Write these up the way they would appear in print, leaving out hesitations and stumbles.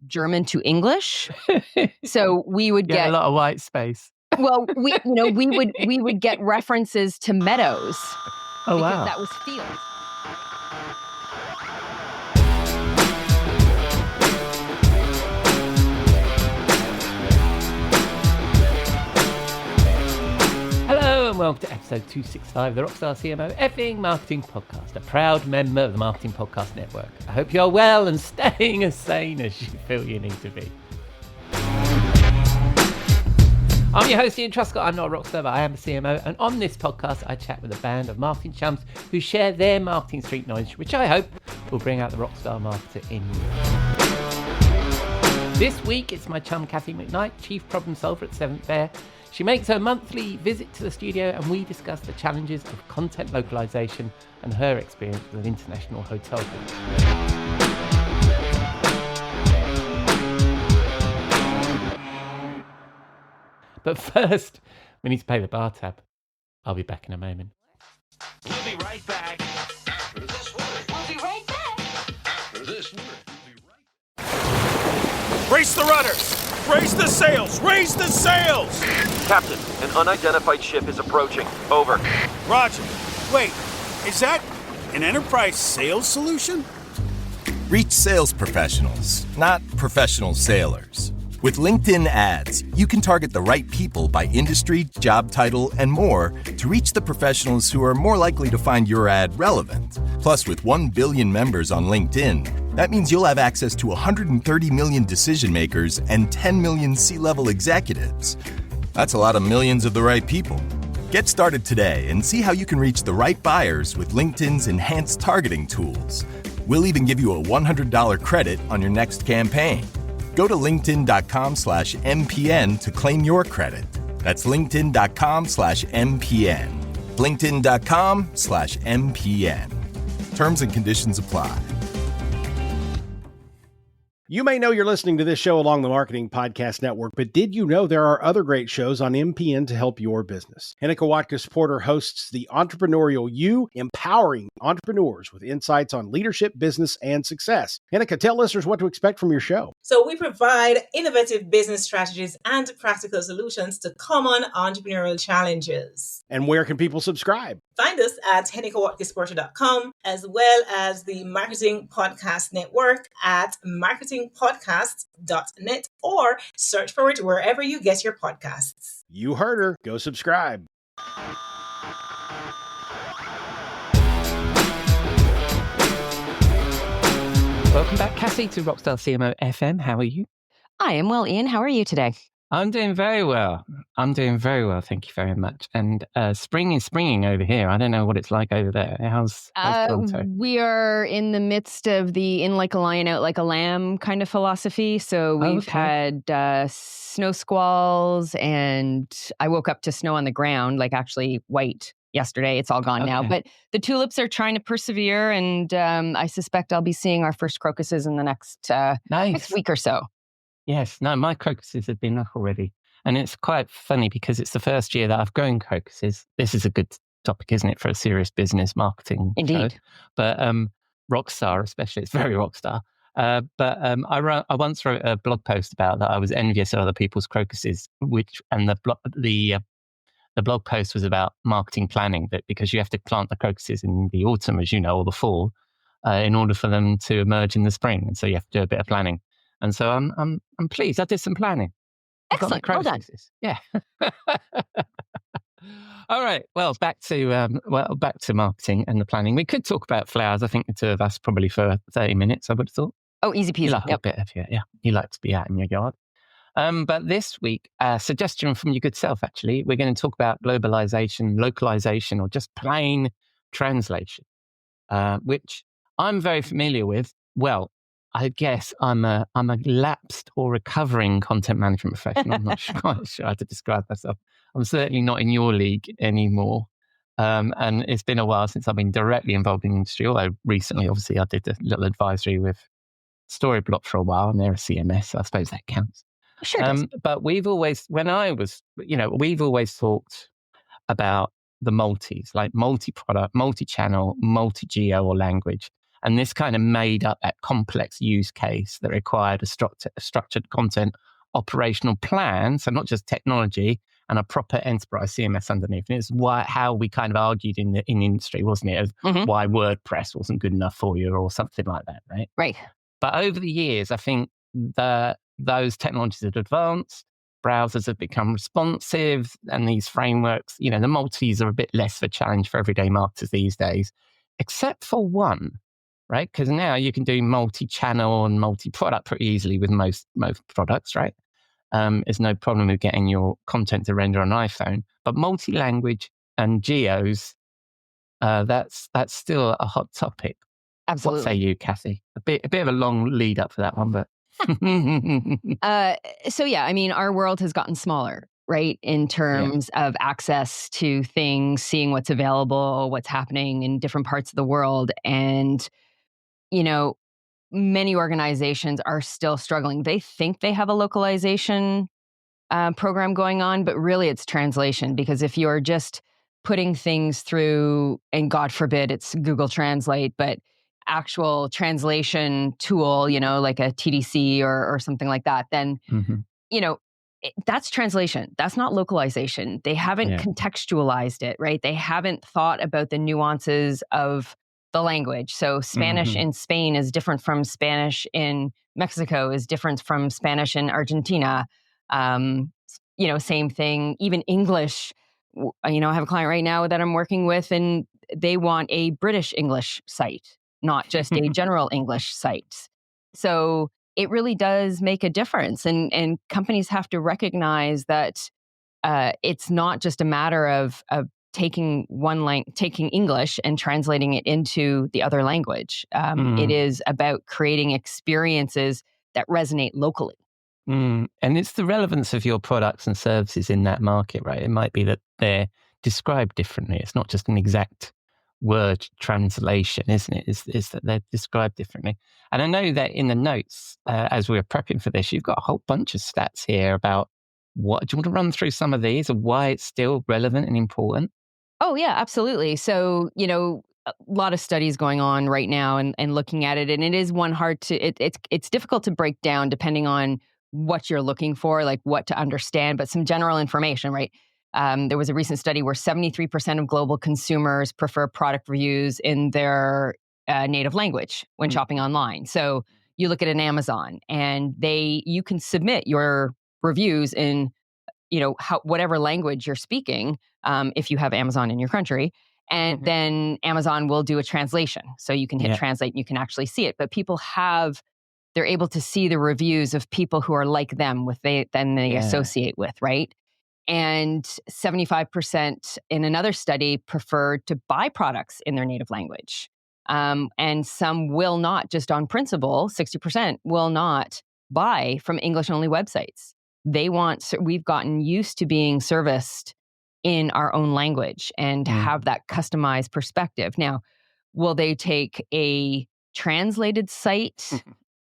German to English. So we would get a lot of white space. Well, we would get references to Meadows. Oh, because wow. that was field. Hello and welcome to episode 265 of the Rockstar CMO effing marketing podcast, a proud member of the Marketing Podcast Network. I hope you're well and staying as sane as you feel you need to be. I'm your host, Ian Truscott. I'm not a rockstar, but I am a CMO. And on this podcast, I chat with a band of marketing chums who share their marketing street knowledge, which I hope will bring out the rockstar marketer in you. This week, it's my chum, Cathy McKnight, chief problem solver at 7th Fair. She makes her monthly visit to the studio and we discuss the challenges of content localization and her experience with an international hotel group. But first, we need to pay the bar tab. I'll be back in a moment. We'll be right back. After this word. We'll be right back. After this word. Brace the rudders! Raise the sails! Raise the sails! Captain, an unidentified ship is approaching. Over. Roger. Wait, is that an enterprise sales solution? Reach sales professionals, not professional sailors. With LinkedIn ads, you can target the right people by industry, job title, and more to reach the professionals who are more likely to find your ad relevant. Plus, with 1 billion members on LinkedIn, that means you'll have access to 130 million decision makers and 10 million C-level executives. That's a lot of millions of the right people. Get started today and see how you can reach the right buyers with LinkedIn's enhanced targeting tools. We'll even give you a $100 credit on your next campaign. Go to linkedin.com/MPN to claim your credit. That's linkedin.com/MPN. linkedin.com/MPN. Terms and conditions apply. You may know you're listening to this show along the Marketing Podcast Network, but did you know there are other great shows on MPN to help your business? Henneke Watkins Porter hosts The Entrepreneurial You, empowering entrepreneurs with insights on leadership, business, and success. Henneke, tell listeners what to expect from your show. So we provide innovative business strategies and practical solutions to common entrepreneurial challenges. And where can people subscribe? Find us at HennekeWatkinsPorter.com, as well as the Marketing Podcast Network at marketingpodcasts.net, or search for it wherever you get your podcasts. You heard her. Go subscribe. Welcome back, Cathy, to Rockstar CMO FM. How are you? I am well, Ian. How are you today? I'm doing very well. Thank you very much. And spring is springing over here. I don't know what it's like over there. How's Toronto? We are in the midst of the in like a lion, out like a lamb kind of philosophy. So we've had snow squalls, and I woke up to snow on the ground, like actually white yesterday. It's all gone now. But the tulips are trying to persevere, and I suspect I'll be seeing our first crocuses in the next week or so. Yes, no, my crocuses have been up already. And it's quite funny because it's the first year that I've grown crocuses. This is a good topic, isn't it, for a serious business marketing Indeed. show. But Rockstar, especially, it's very Rockstar. I once wrote a blog post about that I was envious of other people's crocuses, and the blog post was about marketing planning, that because you have to plant the crocuses in the autumn, as you know, or the fall, in order for them to emerge in the spring. And so you have to do a bit of planning. And so I'm pleased. I did some planning. Excellent. Well done. Yeah. All right. Well, back to marketing and the planning. We could talk about flowers. I think the two of us probably for 30 minutes. I would have thought. Oh, easy peasy. You like a bit of you like to be out in your yard. But this week, a suggestion from your good self. Actually, we're going to talk about globalization, localization, or just plain translation, which I'm very familiar with. Well, I guess I'm a lapsed or recovering content management professional. I'm not quite sure how to describe myself. I'm certainly not in your league anymore. And it's been a while since I've been directly involved in the industry, although recently, obviously, I did a little advisory with Storyblock for a while, and they're a CMS, so I suppose that counts. Sure. But we've always talked about the multis, like multi-product, multi-channel, multi-geo or language. And this kind of made up that complex use case that required a structured content operational plan. So not just technology and a proper enterprise CMS underneath. And it's how we kind of argued in the industry, wasn't it? Of why WordPress wasn't good enough for you or something like that, right? Right. But over the years, I think those technologies have advanced. Browsers have become responsive, and these frameworks, the multis are a bit less of a challenge for everyday marketers these days, except for one, right? Because now you can do multi-channel and multi-product pretty easily with most products, right? There's no problem with getting your content to render on iPhone, but multi-language and geos, that's still a hot topic. Absolutely. What say you, Cathy? A bit of a long lead up for that one, but. So yeah, I mean, our world has gotten smaller, right? In terms of access to things, seeing what's available, what's happening in different parts of the world. And, many organizations are still struggling. They think they have a localization program going on, but really it's translation. Because if you're just putting things through, and God forbid it's Google Translate, but actual translation tool, like a TDC or something like that, then, that's translation. That's not localization. They haven't contextualized it, right? They haven't thought about the nuances of the language. So Spanish in Spain is different from Spanish in Mexico, is different from Spanish in Argentina. Same thing, even English. I have a client right now that I'm working with, and they want a British English site, not just a general English site. So it really does make a difference. And companies have to recognize that it's not just a matter of taking taking English and translating it into the other language. It is about creating experiences that resonate locally. And it's the relevance of your products and services in that market, right? It might be that they're described differently. It's not just an exact word translation, isn't it? Is that they're described differently. And I know that in the notes, as we were prepping for this, you've got a whole bunch of stats here about do you want to run through some of these and why it's still relevant and important? Oh, yeah, absolutely. So, a lot of studies going on right now and looking at it. And it is it's difficult to break down depending on what you're looking for, like what to understand, but some general information, right? There was a recent study where 73% of global consumers prefer product reviews in their native language when shopping online. So you look at an Amazon, and you can submit your reviews in whatever language you're speaking, if you have Amazon in your country, and then Amazon will do a translation. So you can hit translate and you can actually see it. But they're able to see the reviews of people who are like them they associate with, right? And 75% in another study preferred to buy products in their native language. And some will not, just on principle, 60% will not buy from English-only websites. We've gotten used to being serviced in our own language and have that customized perspective. Now, will they take a translated site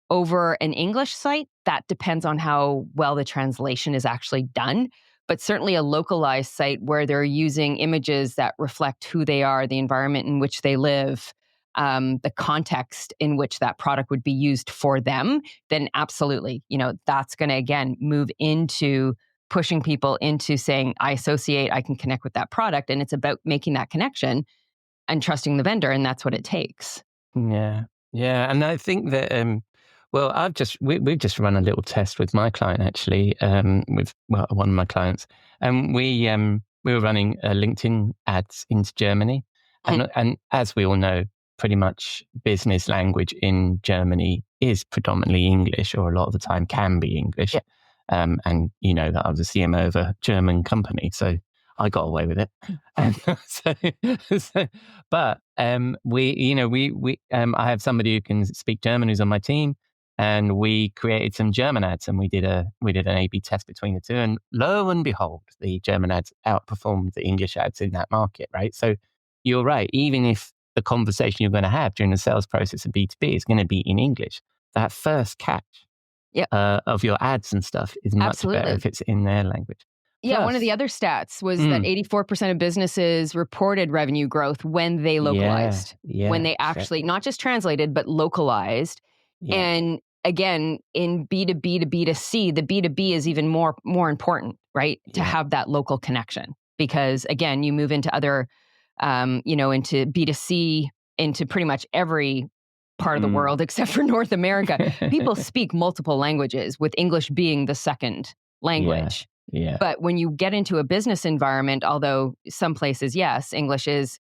over an English site? That depends on how well the translation is actually done. But certainly a localized site where they're using images that reflect who they are, the environment in which they live, the context in which that product would be used for them, then absolutely, that's going to, again, move into pushing people into saying, I can connect with that product. And it's about making that connection and trusting the vendor. And that's what it takes. Yeah. Yeah. And I think that, we've just run a little test with my client, actually, with one of my clients. And we were running LinkedIn ads into Germany. And as we all know, pretty much business language in Germany is predominantly English, or a lot of the time can be English. Yeah. And you know that I was a CMO of a German company, so I got away with it. I have somebody who can speak German who's on my team, and we created some German ads, and we did an A/B test between the two, and lo and behold, the German ads outperformed the English ads in that market, right? So you're right. Even if the conversation you're going to have during the sales process of B2B is going to be in English, that first catch of your ads and stuff is much better if it's in their language. Yeah, one of the other stats was that 84% of businesses reported revenue growth when they localized, when they actually not just translated, but localized. Yeah. And again, in B2B to B2C, the B2B is even more important, right? To have that local connection, because again, you move into other, into B2C, into pretty much every part of the world except for North America. People speak multiple languages, with English being the second language. Yeah. But when you get into a business environment, although some places, yes, English is,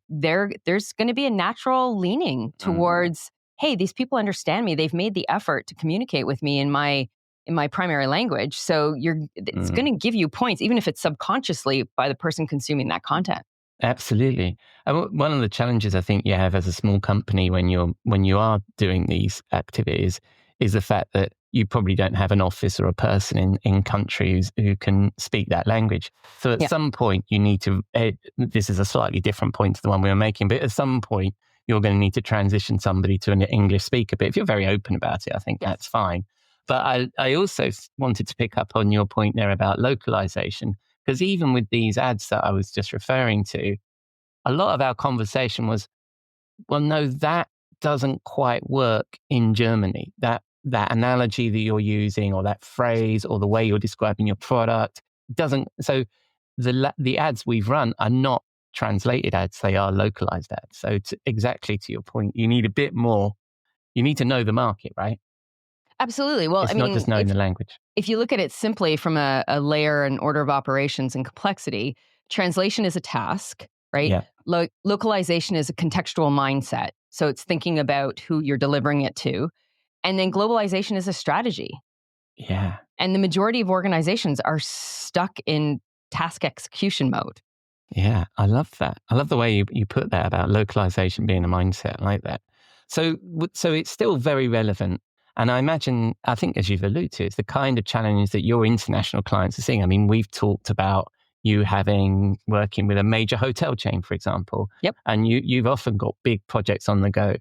there's going to be a natural leaning towards, hey, these people understand me. They've made the effort to communicate with me in my primary language. So it's going to give you points, even if it's subconsciously by the person consuming that content. Absolutely. And one of the challenges I think you have as a small company when you are doing these activities is the fact that you probably don't have an office or a person in countries who can speak that language. So at some point you need to, this is a slightly different point to the one we were making, but at some point you're going to need to transition somebody to an English speaker. But if you're very open about it, I think that's fine. But I also wanted to pick up on your point there about localization, because even with these ads that I was just referring to, a lot of our conversation was, well, no, that doesn't quite work in Germany. That analogy that you're using, or that phrase, or the way you're describing your product doesn't. So the ads we've run are not translated ads; they are localized ads. So exactly to your point, you need a bit more. You need to know the market, right? Absolutely. Well, it's not just knowing the language. If you look at it simply from a layer and order of operations and complexity, translation is a task, right? Yeah. Localization is a contextual mindset. So it's thinking about who you're delivering it to. And then globalization is a strategy. Yeah. And the majority of organizations are stuck in task execution mode. Yeah, I love that. I love the way you put that about localization being a mindset. I like that. So it's still very relevant. And I think as you've alluded to, it's the kind of challenge that your international clients are seeing. I mean, we've talked about you working with a major hotel chain, for example. Yep. And you've often got big projects on the go.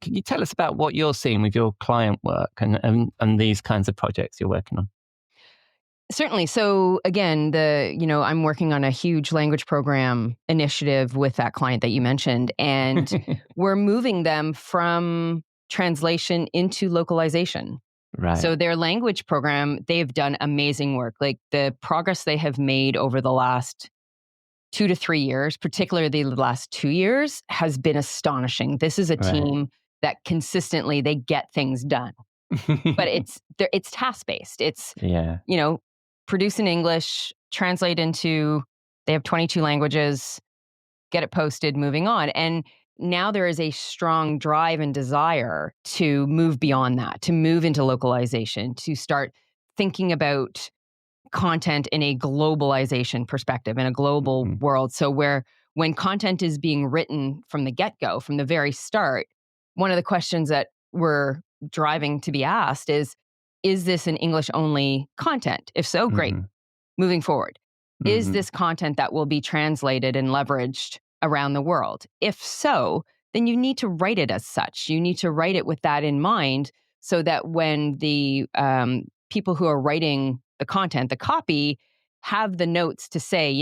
Can you tell us about what you're seeing with your client work and these kinds of projects you're working on? Certainly. So again, I'm working on a huge language program initiative with that client that you mentioned, and we're moving them from translation into localization. Right. So their language program, they've done amazing work. Like the progress they have made over the last 2 to 3 years, particularly the last 2 years, has been astonishing. This is a team that consistently they get things done, but it's task-based. It's, produce in English, translate into, they have 22 languages, get it posted, moving on. And now there is a strong drive and desire to move beyond that, to move into localization, to start thinking about content in a globalization perspective, in a global world. So when content is being written from the get-go, from the very start, one of the questions that we're driving to be asked is this an English-only content? If so, great. Moving forward. Is this content that will be translated and leveraged around the world? If so, then you need to write it as such. You need to write it with that in mind, so that when the people who are writing the content, the copy, have the notes to say,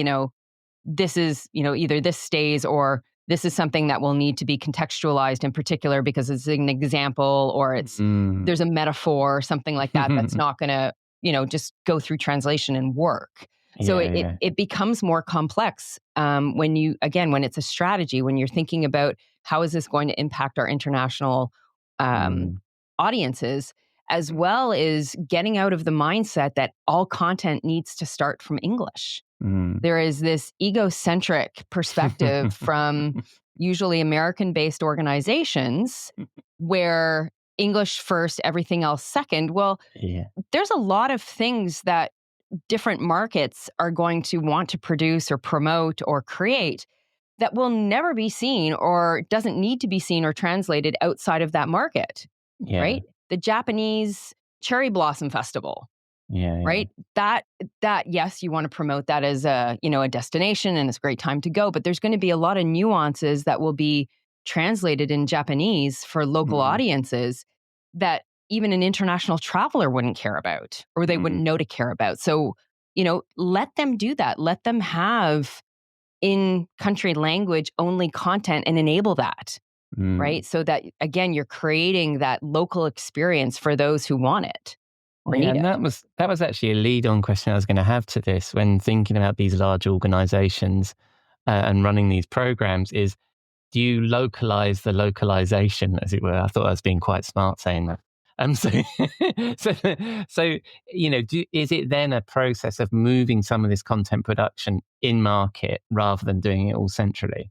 this is, either this stays, or this is something that will need to be contextualized in particular because it's an example, or it's there's a metaphor or something like that that's not going to, just go through translation and work. So it becomes more complex when it's a strategy, when you're thinking about how is this going to impact our international audiences, as well as getting out of the mindset that all content needs to start from English. There is this egocentric perspective from usually American-based organizations where English first, everything else second. Well, there's a lot of things that different markets are going to want to produce or promote or create that will never be seen, or doesn't need to be seen or translated outside of that market, right? The Japanese Cherry Blossom Festival, right? That yes, you want to promote that as a destination, and it's a great time to go, but there's going to be a lot of nuances that will be translated in Japanese for local audiences that even an international traveler wouldn't care about, or they wouldn't know to care about. So let them do that. Let them have in country language only content and enable that, right? So that, again, you're creating that local experience for those who want it or need and it. that was actually a lead-on question I was going to have to this when thinking about these large organizations and running these programs is, do you localize the localization, as it were? I thought I was being quite smart saying that. So, is it then a process of moving some of this content production in market rather than doing it all centrally?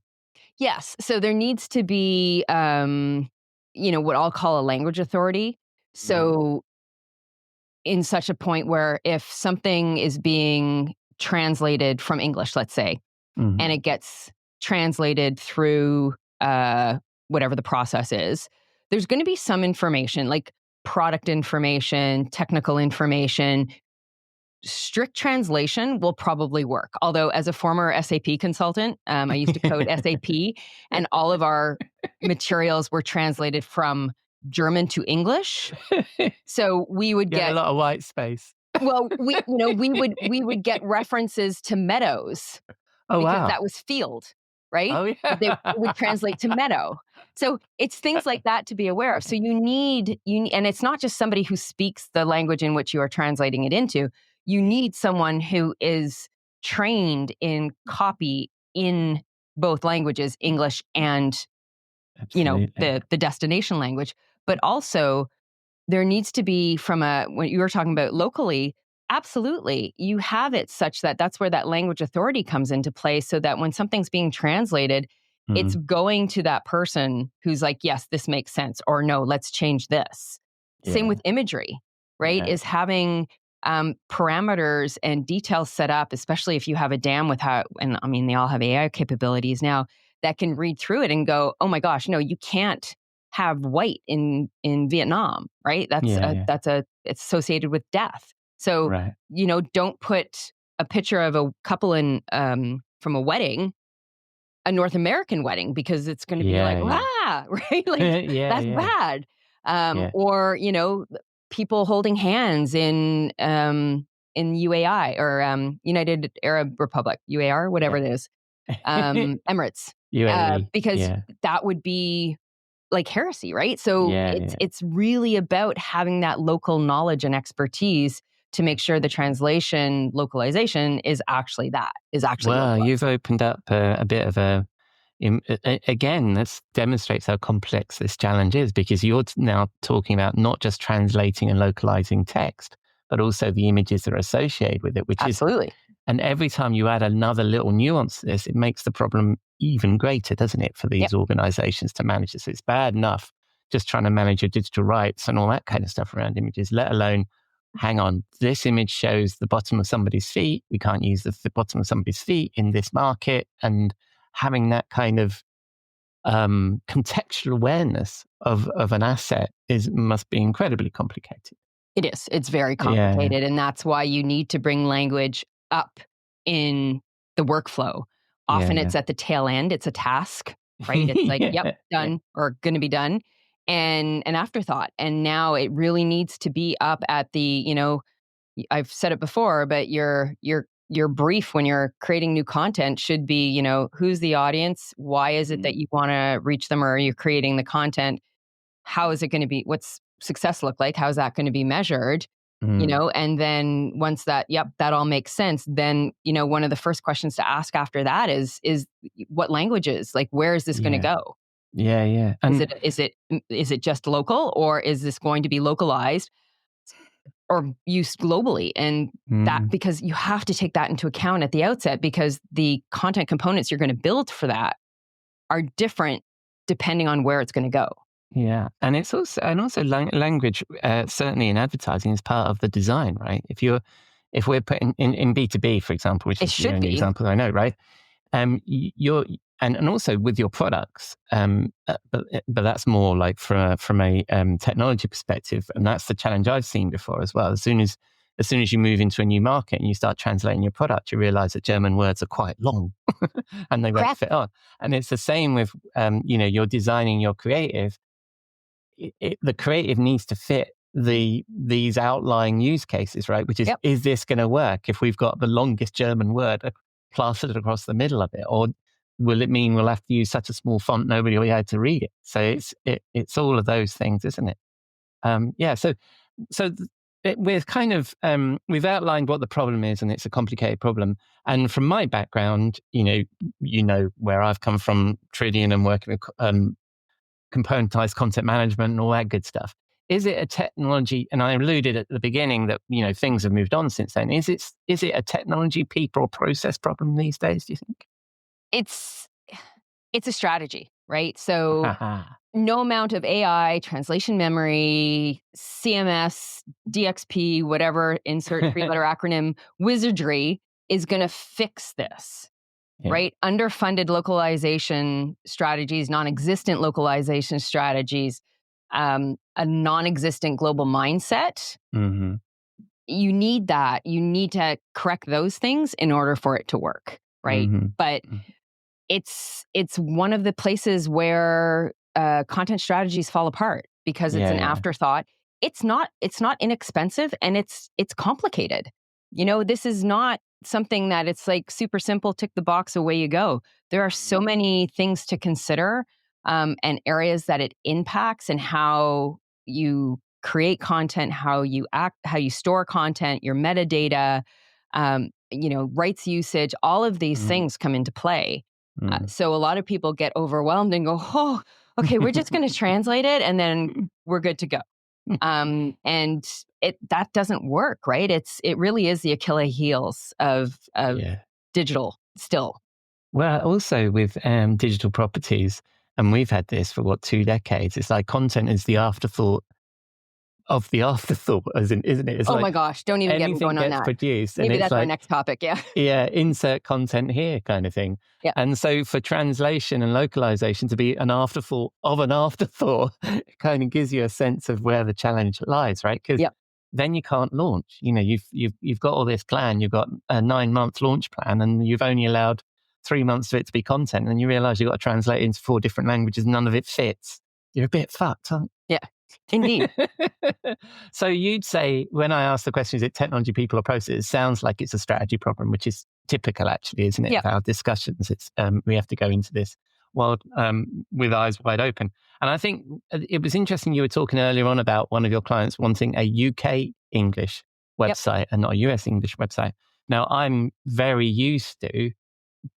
Yes. So there needs to be, what I'll call a language authority. So in such a point where if something is being translated from English, let's say, and it gets translated through whatever the process is, there's going to be some information like product information, technical information. Strict translation will probably work. Although, as a former SAP consultant, I used to code SAP, and all of our materials were translated from German to English. So we would get a lot of white space. Well, we would get references to Meadows. Oh, because wow. that was field, right? Oh, yeah. They would translate to meadow. So it's things like that to be aware of. So you need, and it's not just somebody who speaks the language in which you are translating it into. You need someone who is trained in copy in both languages, English and, the destination language. But also there needs to be when you were talking about locally, absolutely. You have it such that that's where that language authority comes into play so that when something's being translated, it's going to that person who's like, yes, this makes sense, or no, let's change this. Yeah. Same with imagery, right? Yeah. Is having parameters and details set up, especially if you have a dam and I mean, they all have AI capabilities now that can read through it and go, oh my gosh, no, you can't have white in Vietnam, right? It's associated with death. So, don't put a picture of a couple from a wedding, a North American wedding, because it's going to be right? Like that's bad. Or, people holding hands in UAI or United Arab Republic, UAR, whatever it is, Emirates, UAE, because that would be like heresy, right? So it's really about having that local knowledge and expertise to make sure the localization is actually well, you've opened up a bit of again, this demonstrates how complex this challenge is, because you're now talking about not just translating and localizing text, but also the images that are associated with it, which absolutely. And every time you add another little nuance to this, it makes the problem even greater, doesn't it, for these organizations to manage this? It's bad enough just trying to manage your digital rights and all that kind of stuff around images, let alone, hang on, this image shows the bottom of somebody's feet. We can't use the bottom of somebody's feet in this market. And having that kind of contextual awareness of an asset must be incredibly complicated. It is. It's very complicated. And that's why you need to bring language up in the workflow. Often it's at the tail end. It's a task, right? It's like, yep, done or going to be done. And an afterthought. And now it really needs to be up at the, I've said it before, but your brief when you're creating new content should be, who's the audience? Why is it that you want to reach them, or you're creating the content? How is it going to be? What's success look like? How is that going to be measured? And then once that all makes sense, then, one of the first questions to ask after that is what languages, like, where is this going to go? Yeah. And is it just local, or is this going to be localized or used globally? And that, because you have to take that into account at the outset, because the content components you're going to build for that are different depending on where it's going to go. Yeah, and it's also language, certainly in advertising, is part of the design, right? If we're putting in B2B, for example, which is the only example I know, right? You're and also with your products, but that's more like from a technology perspective, and that's the challenge I've seen before as well. As soon as you move into a new market and you start translating your product, you realize that German words are quite long and they won't fit on. And it's the same with you're designing your creative. The creative needs to fit these outlying use cases, right? Which is this going to work if we've got the longest German word plastered across the middle of it, or will it mean we'll have to use such a small font nobody will be able to read it? So it's all of those things, isn't it? We're kind of we've outlined what the problem is, and it's a complicated problem. And from my background, you know where I've come from, Tridion, and working with componentized content management and all that good stuff. Is it a technology? And I alluded at the beginning that things have moved on since then. Is it a technology, people, or process problem these days? Do you think? It's a strategy, right? So no amount of AI, translation memory, CMS, DXP, whatever, insert three-letter acronym, wizardry is going to fix this, right? Underfunded localization strategies, non-existent localization strategies, a non-existent global mindset. Mm-hmm. You need that. You need to correct those things in order for it to work, right? Mm-hmm. But it's one of the places where content strategies fall apart because it's an afterthought. It's not inexpensive, and it's complicated. This is not something that it's like super simple, tick the box, away you go. There are so many things to consider, and areas that it impacts, and how you create content, how you store content, your metadata, rights usage, all of these things come into play. So a lot of people get overwhelmed and go, oh, okay, we're just going to translate it and then we're good to go. And that doesn't work, right? It really is the Achilles heels of digital still. Well, also with digital properties, and we've had this for 2 decades, it's like content is the afterthought of the afterthought, isn't it? It's my gosh, don't even get me going on that. Produced, Maybe and that's our next topic, insert content here kind of thing. Yeah. And so for translation and localization to be an afterthought of an afterthought, it kind of gives you a sense of where the challenge lies, right? Because then you can't launch. You've got all this plan, you've got a 9-month launch plan, and you've only allowed 3 months for it to be content, and you realize you've got to translate it into 4 different languages, none of it fits. You're a bit fucked, aren't you? Yeah. Indeed. So you'd say, when I ask the question, is it technology, people, or process? It sounds like it's a strategy problem, which is typical, actually, isn't it? Yep. Of our discussions, it's we have to go into this with eyes wide open. And I think it was interesting. You were talking earlier on about one of your clients wanting a UK English website and not a US English website. Now, I'm very used to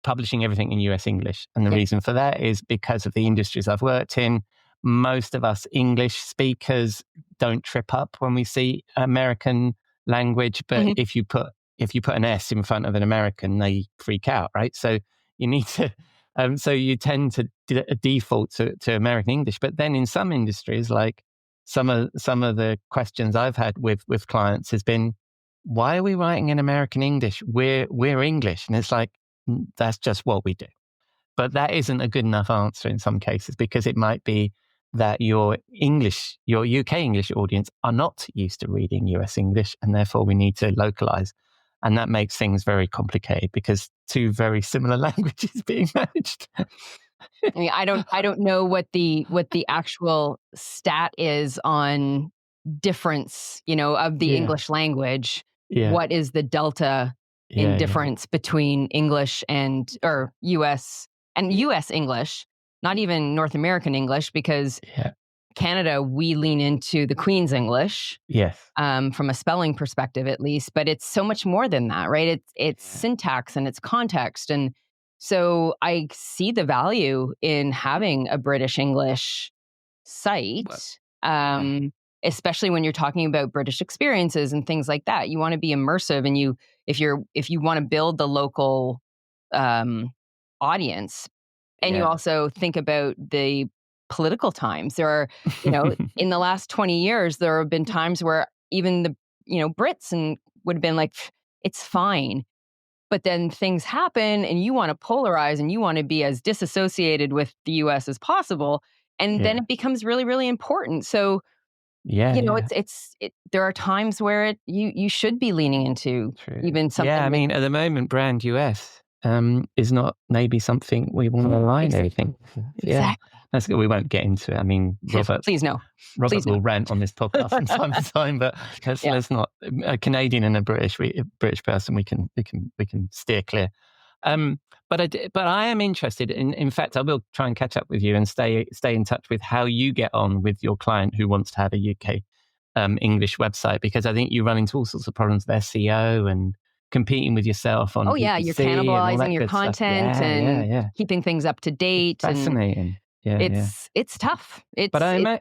publishing everything in US English, and the reason for that is because of the industries I've worked in. Most of us English speakers don't trip up when we see American language, but if you put an S in front of an American, they freak out, right? So you need to, so you tend to default to American English. But then in some industries, like some of the questions I've had with clients has been, why are we writing in American English? We're English, and it's like, that's just what we do. But that isn't a good enough answer in some cases, because it might be that your UK English audience are not used to reading US English, and therefore we need to localize. And that makes things very complicated, because 2 very similar languages being managed. I mean, I don't know what the actual stat is on difference, of the English language. Yeah. What is the delta in difference between English or US and US English? Not even North American English, because Canada, we lean into the Queen's English. Yes. From a spelling perspective, at least. But it's so much more than that, right? It's syntax and it's context. And so I see the value in having a British English site, especially when you're talking about British experiences and things like that. You want to be immersive, and if you want to build the local audience. And you also think about the political times. There are, in the last 20 years, there have been times where even the, Brits would have been like, it's fine. But then things happen, and you want to polarize, and you want to be as disassociated with the US as possible. And then it becomes really, really important. So, there are times where you should be leaning into even something. Yeah, I mean, at the moment, brand US is not maybe something we want to align everything. Yeah, that's good. We won't get into it. I mean, Robert, please no. Robert will rant on this podcast from time to time, but let's not. A Canadian and a British person, we can steer clear. But I am interested in fact, I will try and catch up with you and stay in touch with how you get on with your client who wants to have a UK English website, because I think you run into all sorts of problems with SEO and competing with yourself on you're cannibalizing your content and keeping things up to date. It's fascinating. It's tough. But I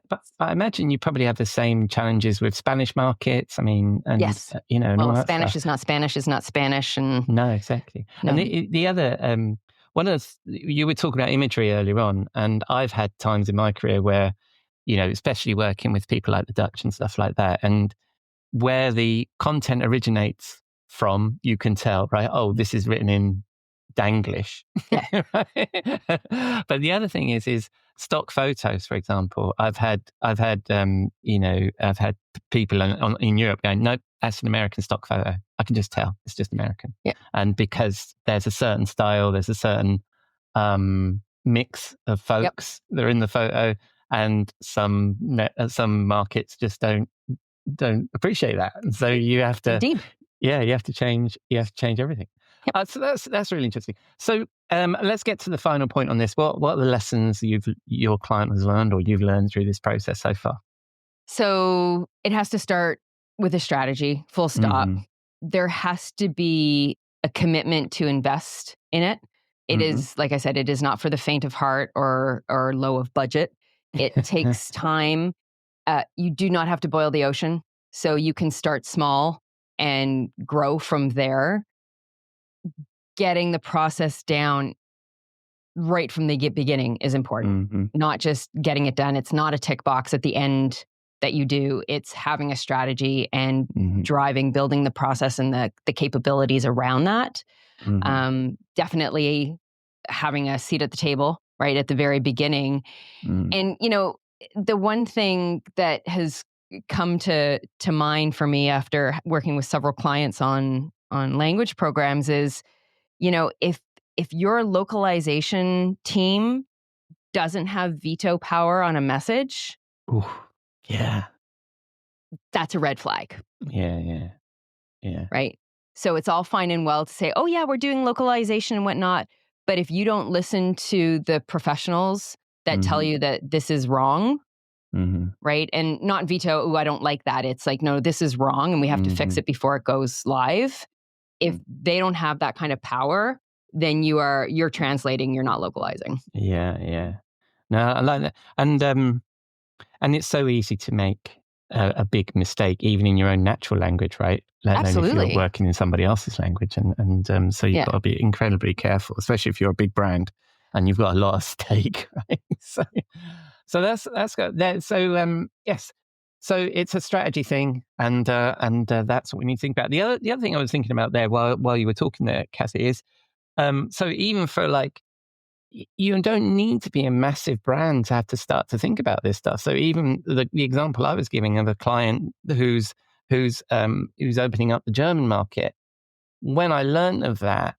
imagine you probably have the same challenges with Spanish markets. I mean, and yes, and all that Spanish stuff. is not Spanish, and no, exactly. No. And the other one of you were talking about imagery earlier on, and I've had times in my career where, especially working with people like the Dutch and stuff like that, and where the content originates from, you can tell, right? Oh, this is written in Danglish. But the other thing is stock photos, for example. I've had people in Europe going, nope, that's an American stock photo. I can just tell it's just American. Yeah. And because there's a certain style, there's a certain mix of folks that are in the photo, and some markets just don't appreciate that, and so you have to you have to change everything. So that's really interesting. So let's get to the final point on this. What are the lessons your client has learned or you've learned through this process so far? So it has to start with a strategy, full stop. Mm-hmm. There has to be a commitment to invest in it. It is, like I said, it is not for the faint of heart or low of budget. It takes time. You do not have to boil the ocean. So you can start small and grow from there. Getting the process down right from the beginning is important, not just getting it done. It's not a tick box at the end that you do. It's having a strategy and building the process and the capabilities around that. Definitely having a seat at the table right at the very beginning. And, the one thing that has come to mind for me after working with several clients on language programs is, if your localization team doesn't have veto power on a message, that's a red flag. Yeah. Right? So it's all fine and well to say, oh yeah, we're doing localization and whatnot. But if you don't listen to the professionals that tell you that this is wrong, right? And not veto, oh, I don't like that. It's like, no, this is wrong and we have to fix it before it goes live. If they don't have that kind of power, then you're translating, you're not localizing. Yeah. No, I like that. And it's so easy to make a big mistake, even in your own natural language, right? Absolutely. If you're working in somebody else's language. And so you've got to be incredibly careful, especially if you're a big brand and you've got a lot of stake, right? So that's good. So yes. So it's a strategy thing, and that's what we need to think about. The other thing I was thinking about there while you were talking there, Cathy, is so even for like, you don't need to be a massive brand to have to start to think about this stuff. So even the example I was giving of a client who's opening up the German market, when I learned of that,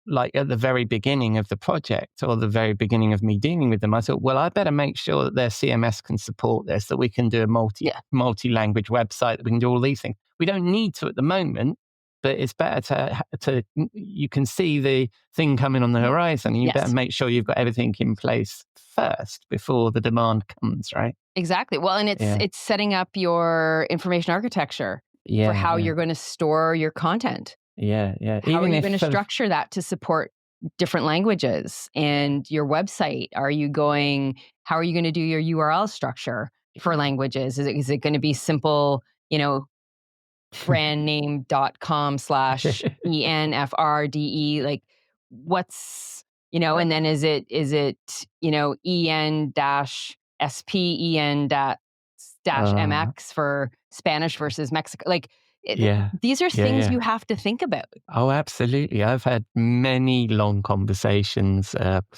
like at the very beginning of the project or the very beginning of me dealing with them, I thought, well, I better make sure that their CMS can support this, that we can do a multi-language website, that we can do all these things. We don't need to at the moment, but it's better to you can see the thing coming on the horizon, and you better make sure you've got everything in place first before the demand comes, right? Exactly. Well, and it's setting up your information architecture for how you're going to store your content. Yeah. How are you going to structure that to support different languages and your website? How are you going to do your URL structure for languages? Is it going to be simple, brandname.com/ENFRDE? Like what's, and then is it EN-SPEN-MX for Spanish versus Mexico? Like, these are things you have to think about. Oh, absolutely. I've had many long conversations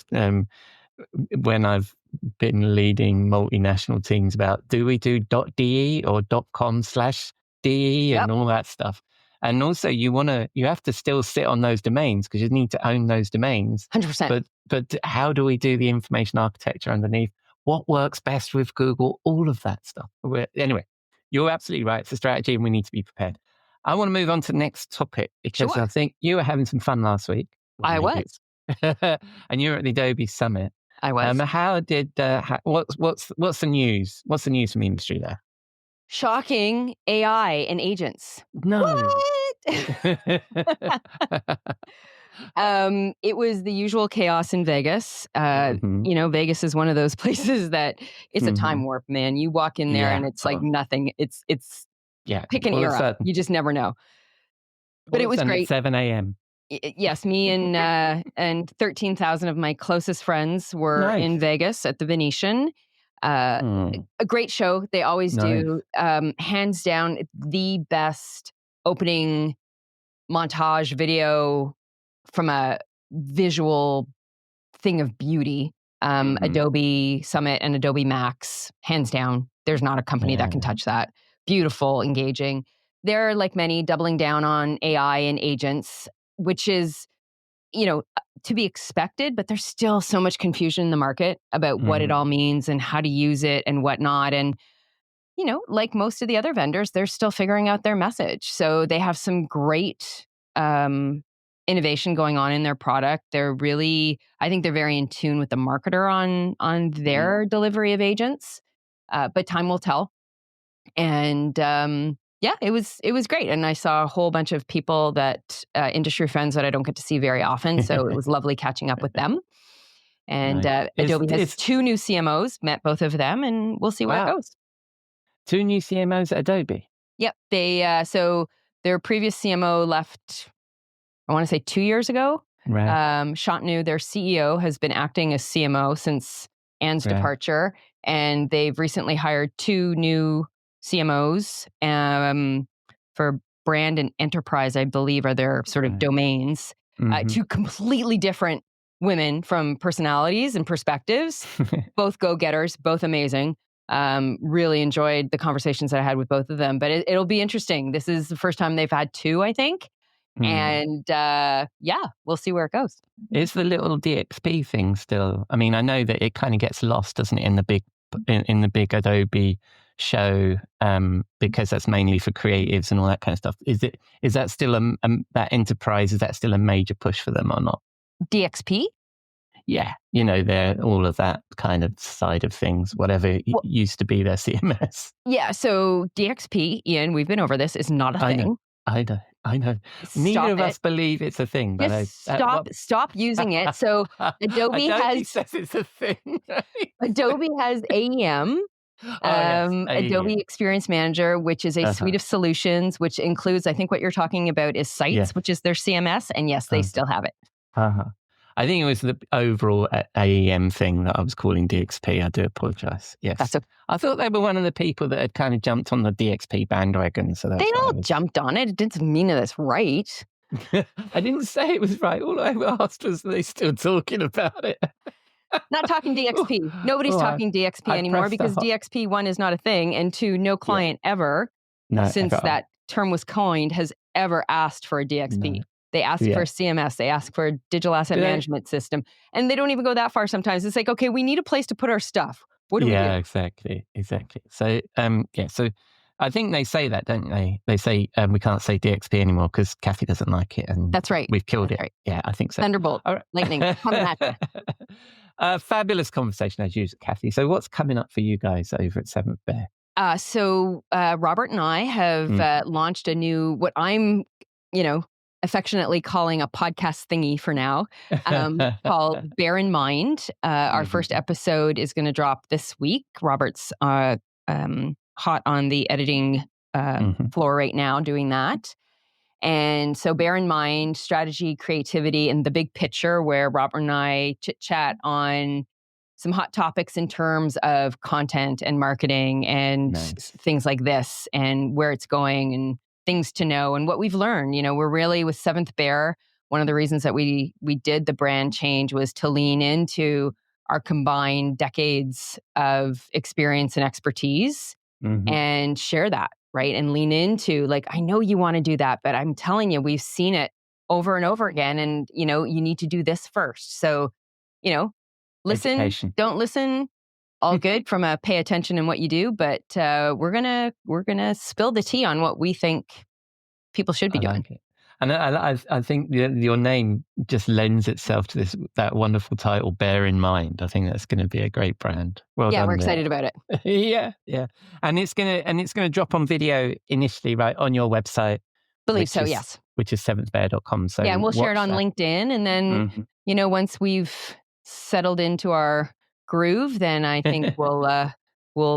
when I've been leading multinational teams about, do we do .de or .com/de and all that stuff? And also you have to still sit on those domains because you need to own those domains. 100%. But how do we do the information architecture underneath? What works best with Google? All of that stuff. Anyway, you're absolutely right. It's a strategy and we need to be prepared. I want to move on to the next topic because Sure. I think you were having some fun last week. I was. And you were at the Adobe Summit. I was. How did, what's the news? What's the news from the industry there? Shocking AI and agents. No. What? It was the usual chaos in Vegas. Vegas is one of those places that it's a time warp, man. You walk in there and it's like nothing. It's pick an era. You just never know. But it was great. At 7 a.m. Yes, me and 13,000 of my closest friends were in Vegas at the Venetian. A great show. They always do. Hands down, the best opening montage video from a visual thing of beauty. Adobe Summit and Adobe Max, hands down. There's not a company that can touch that. Beautiful, engaging. They're, like many, doubling down on AI and agents, which is, to be expected, but there's still so much confusion in the market about what it all means and how to use it and whatnot. And, like most of the other vendors, they're still figuring out their message. So they have some great innovation going on in their product. I think they're very in tune with the marketer on their delivery of agents. But time will tell. And it was great. And I saw a whole bunch of people industry friends that I don't get to see very often. So it was lovely catching up with them. And Adobe has 2 new CMOs, met both of them, and we'll see where it goes. 2 new CMOs at Adobe? Yep. So their previous CMO left, I want to say 2 years ago. Right. Shantanu, their CEO, has been acting as CMO since Anne's departure. And they've recently hired 2 new CMOs for brand and enterprise, I believe, are their sort of domains. 2 completely different women from personalities and perspectives, both go-getters, both amazing. Really enjoyed the conversations that I had with both of them, but it'll be interesting. This is the first time they've had 2, I think. And we'll see where it goes. Is the little DXP thing still? I mean, I know that it kind of gets lost, doesn't it, in the big Adobe show, because that's mainly for creatives and all that kind of stuff. Is that still that enterprise? Is that still a major push for them or not? DXP? Yeah, they're all of that kind of side of things, whatever used to be their CMS. Yeah, so DXP, Ian, we've been over this, is not a thing. I know. Neither of us believe it's a thing. But stop using it. So Adobe says it's a thing. Adobe has AEM. Adobe Experience Manager, which is a suite of solutions, which includes, I think what you're talking about is Sites, which is their CMS. And yes, they still have it. I think it was the overall AEM thing that I was calling DXP. I do apologize. Yes. That's okay. I thought they were one of the people that had kind of jumped on the DXP bandwagon. So they all jumped on it. It didn't mean that it's right. I didn't say it was right. All I asked was, are they still talking about it? Not talking DXP. Nobody's talking DXP anymore because DXP, 1, is not a thing, and 2, no client ever, since that term was coined, has ever asked for a DXP. No. They ask for a CMS. They ask for a digital asset management system. And they don't even go that far sometimes. It's like, okay, we need a place to put our stuff. What do we do? Yeah, exactly. So, so I think they say that, don't they? They say we can't say DXP anymore because Cathy doesn't like it. And that's right. We've killed it. Right. Yeah, I think so. Thunderbolt, lightning, coming at you. Fabulous conversation as usual, Cathy. So what's coming up for you guys over at 7th Bear? So Robert and I have launched a new, what I'm, affectionately calling a podcast thingy for now, called Bear in Mind. Our first episode is going to drop this week. Robert's hot on the editing floor right now doing that. And so Bear in Mind, strategy, creativity, and the big picture, where Robert and I chit-chat on some hot topics in terms of content and marketing and things like this, and where it's going and things to know and what we've learned. We're really, with 7th Bear, one of the reasons that we did the brand change was to lean into our combined decades of experience and expertise and share that, right? And lean into like, I know you want to do that, but I'm telling you, we've seen it over and over again. And, you know, you need to do this first. So, you know, listen, Education. don't listen. All good from a pay attention in what you do, but we're gonna spill the tea on what we think people should be doing. Like it. And I think your name just lends itself to that wonderful title, Bear in Mind. I think that's going to be a great brand. Well Yeah, done we're there. excited about it. Yeah. And it's gonna drop on video initially, right, on your website. Believe so, yes. Which is seventhbear.com. So yeah, and we'll share it on LinkedIn, and then you know, once we've settled into our groove, then I think we'll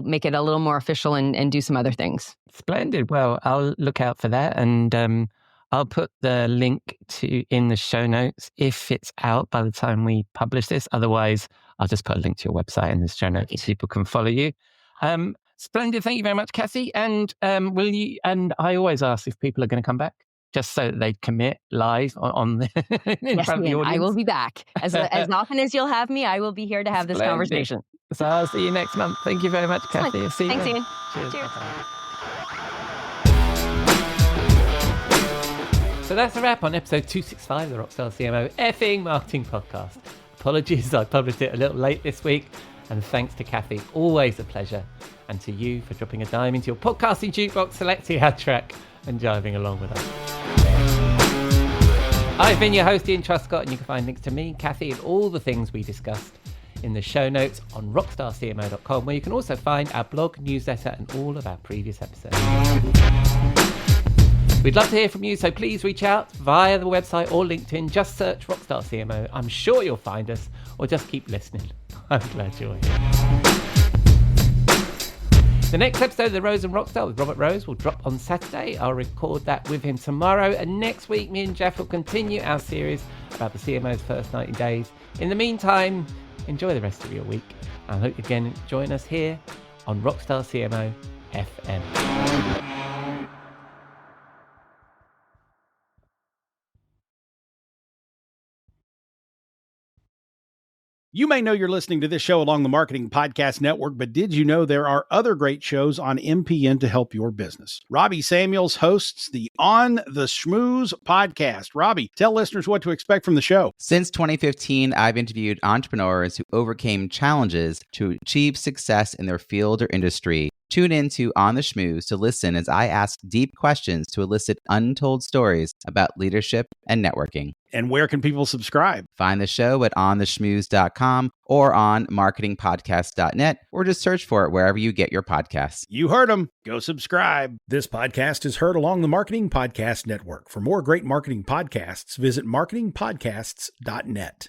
make it a little more official and do some other things. Splendid. Well, I'll look out for that, and I'll put the link in the show notes if it's out by the time we publish this. Otherwise, I'll just put a link to your website in the show notes so people can follow you. Splendid. Thank you very much, Cathy. And will you? And I always ask if people are going to come back, just so that they commit live in front of the audience. I will be back as often as you'll have me. I will be here to have this conversation. So I'll see you next month. Thank you very much, Cathy. See you. Thanks, Ian. Cheers. So that's a wrap on episode 265 of the Rockstar CMO effing marketing podcast. Apologies, I published it a little late this week. And thanks to Cathy, always a pleasure. And to you for dropping a dime into your podcasting jukebox, selecting our track and jiving along with us. I've been your host, Ian Truscott, and you can find links to me and Cathy and all the things we discussed in the show notes on rockstarcmo.com, where you can also find our blog, newsletter, and all of our previous episodes. We'd love to hear from you, so please reach out via the website or LinkedIn. Just search Rockstar CMO. I'm sure you'll find us, or just keep listening. I'm glad you're here. The next episode of The Rose and Rockstar with Robert Rose will drop on Saturday. I'll record that with him tomorrow. And next week, me and Jeff will continue our series about the CMO's first 90 days. In the meantime, enjoy the rest of your week. I hope you can join us here on Rockstar CMO FM. You may know you're listening to this show along the Marketing Podcast Network, but did you know there are other great shows on MPN to help your business? Robbie Samuels hosts the On the Schmooze podcast. Robbie, tell listeners what to expect from the show. Since 2015, I've interviewed entrepreneurs who overcame challenges to achieve success in their field or industry. Tune in to On the Schmooze to listen as I ask deep questions to elicit untold stories about leadership and networking. And where can people subscribe? Find the show at ontheschmooze.com or on marketingpodcast.net, or just search for it wherever you get your podcasts. You heard them. Go subscribe. This podcast is heard along the Marketing Podcast Network. For more great marketing podcasts, visit marketingpodcasts.net.